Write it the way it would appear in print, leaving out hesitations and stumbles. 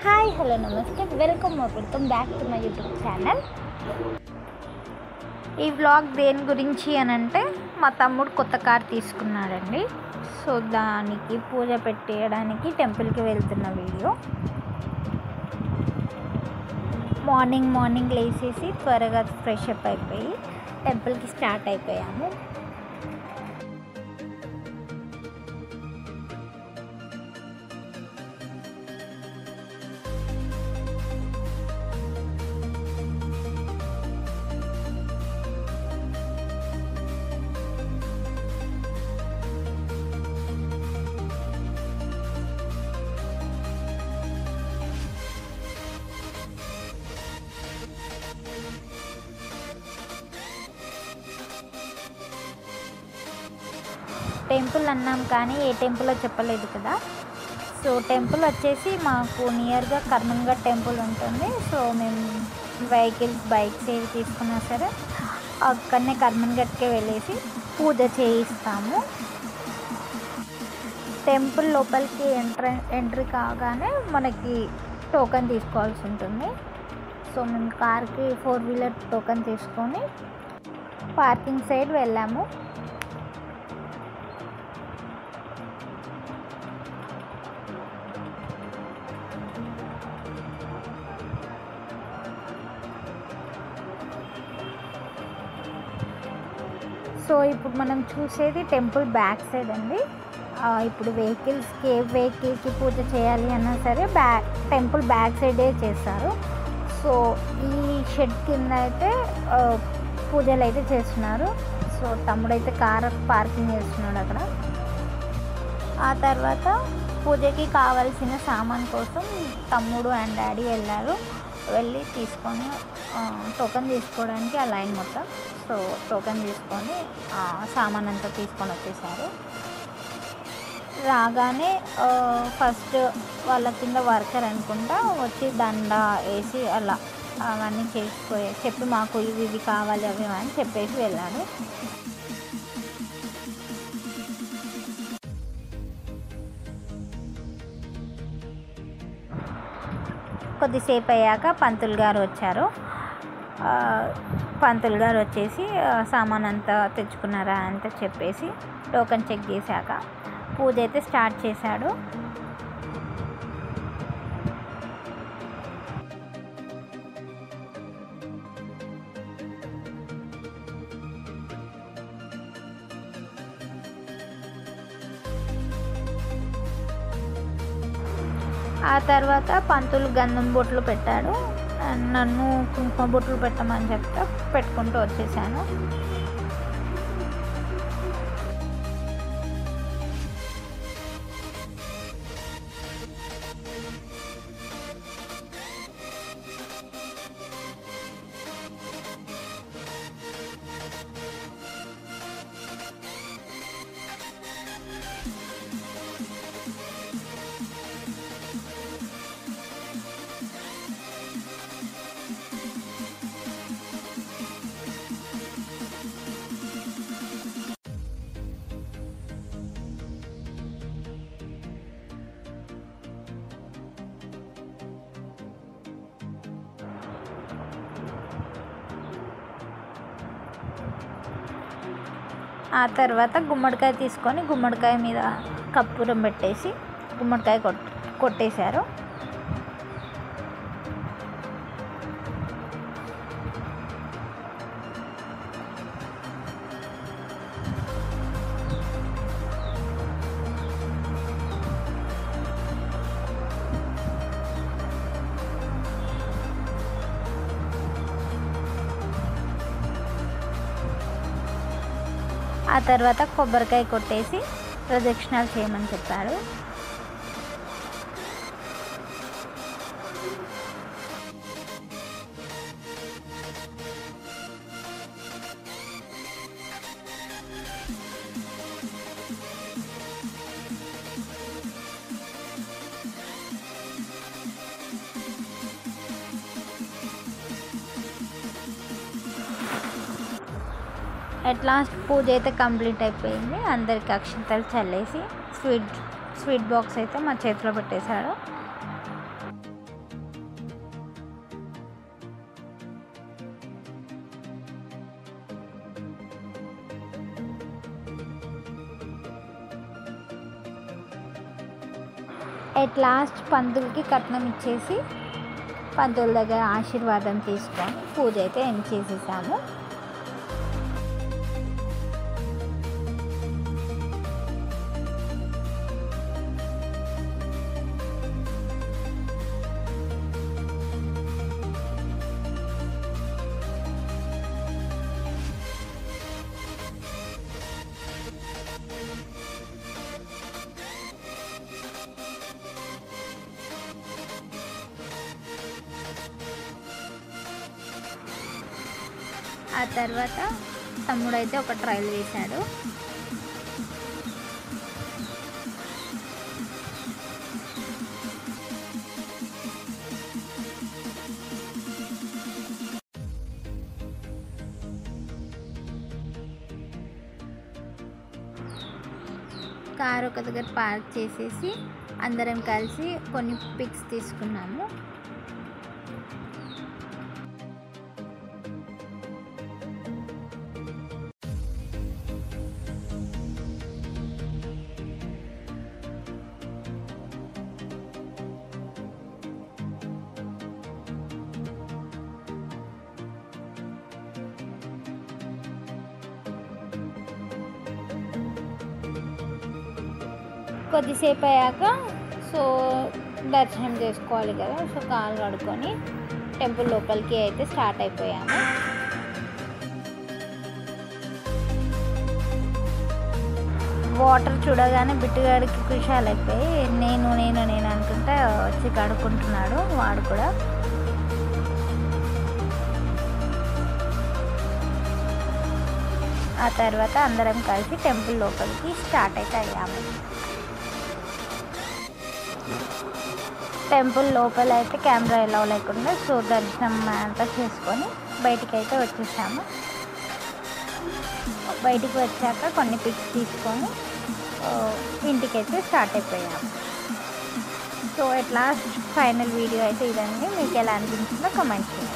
Hi hello నమస్తే welcome back to my YouTube channel. ఈ vlog దేని గురించి అని అంటే మా తమ్ముడు కొత్త కార్ తీసుకున్నాడండి. సో దానికి పూజ పెట్టేయడానికి టెంపుల్కి వెళ్తున్న వీడియో. మార్నింగ్ లేచేసి త్వరగా ఫ్రెష్ అప్ అయిపోయి టెంపుల్కి స్టార్ట్ అయిపోయాము. టెంపుల్ అన్నాం కానీ ఏ టెంపుల్లో చెప్పలేదు కదా. సో టెంపుల్ వచ్చేసి మాకు నియర్గా కర్మంఘట్ టెంపుల్ ఉంటుంది. సో మేము బైక్స్ ఏవి తీసుకున్నా సరే అక్కడనే కర్మంఘట్కే వెళ్ళేసి పూజ చేయిస్తాము. టెంపుల్ లోపలికి ఎంట్రీ కాగానే మనకి టోకెన్ తీసుకోవాల్సి ఉంటుంది. సో మేము కార్కి 4-వీలర్ టోకెన్ తీసుకొని పార్కింగ్ సైడ్ వెళ్ళాము. సో ఇప్పుడు మనం చూసేది టెంపుల్ బ్యాక్ సైడ్ అండి. ఇప్పుడు వెహికల్కి పూజ చేయాలి అన్నా సరే టెంపుల్ బ్యాక్ సైడే చేస్తారు. సో ఈ షెడ్ కింద అయితే పూజలు అయితే చేస్తున్నారు. సో తమ్ముడైతే కార్ పార్కింగ్ చేస్తున్నాడు అక్కడ. ఆ తర్వాత పూజకి కావాల్సిన సామాన్ కోసం తమ్ముడు అండ్ డాడీ వెళ్ళి తీసుకొని టోకెన్ తీసుకోవడానికి ఆ లైన్ మొత్తం. సో టోకెన్ తీసుకొని సామాన్ అంతా తీసుకొని వచ్చేసారు. రాగానే ఫస్ట్ వాళ్ళ కింద వర్కర్ అనుకుంటా వచ్చి దండ వేసి అలా అవన్నీ చెప్పి మాకు ఇవి కావాలి అవి అని చెప్పేసి వెళ్ళాడు. కొద్దిసేపు అయ్యాక పంతులు గారు వచ్చారు. పంతులు గారు వచ్చేసి సామాన్ అంతా తెచ్చుకున్నారా అంతా చెప్పేసి టోకెన్ చెక్ చేశాక పూజ అయితే స్టార్ట్ చేశాడు. ఆ తర్వాత పంతులు గంధం బొట్లు పెట్టాడు. నన్ను కుంకుమ బొట్లు పెట్టమని చెప్తే పెట్టుకుంటూ వచ్చేసాను. ఆ తర్వాత గుమ్మడికాయ తీసుకొని గుమ్మడికాయ మీద కర్పూరం పెట్టేసి గుమ్మడికాయ కొట్టేశారు. ఆ తర్వాత కొబ్బరికాయ కొట్టేసి ప్రదక్షిణాలు చేయమని చెప్పారు. అట్ లాస్ట్ పూజ అయితే కంప్లీట్ అయిపోయింది. అందరికి అక్షంతలు చల్లేసి స్వీట్ బాక్స్ అయితే మా చేతిలో పెట్టేశాడు. ఎట్ లాస్ట్ పంతులకి కట్నం ఇచ్చేసి పంతుల దగ్గర ఆశీర్వాదం తీసుకొని పూజ అయితే ఎండ్ చేసేసాము. ఆ తర్వాత తమ్ముడైతే ఒక ట్రయల్ వేశాడు. కారు ఒక దగ్గర పార్క్ చేసేసి అందరం కలిసి కొన్ని పిక్స్ తీసుకున్నాము. కొద్దిసేపు అయ్యాక దర్శనం చేసుకోవాలి కదా, కాలు కడుక్కొని టెంపుల్ లోపలికి అయితే స్టార్ట్ అయిపోయాము. వాటర్ చూడగానే బిట్టుగాడికి ఖుషాలు అయిపోయి నేను అనుకుంటా వచ్చి కడుక్కుంటున్నాడు వాడు కూడా. ఆ తర్వాత అందరం కలిసి టెంపుల్ లోపలికి స్టార్ట్ అయితే అయ్యాము. టెంపుల్ లోపల అయితే కెమెరా ఎలా లేకుండా దర్శనం అంతా చేసుకొని బయటికి అయితే వచ్చేసాము. బయటికి వచ్చాక కొన్ని పిక్స్ తీసుకొని ఇంటికైతే స్టార్ట్ అయిపోయాము. ఎట్ లాస్ట్ ఫైనల్ వీడియో అయితే ఇదండి. మీకు ఎలా అనిపించిందో కామెంట్ చేయండి.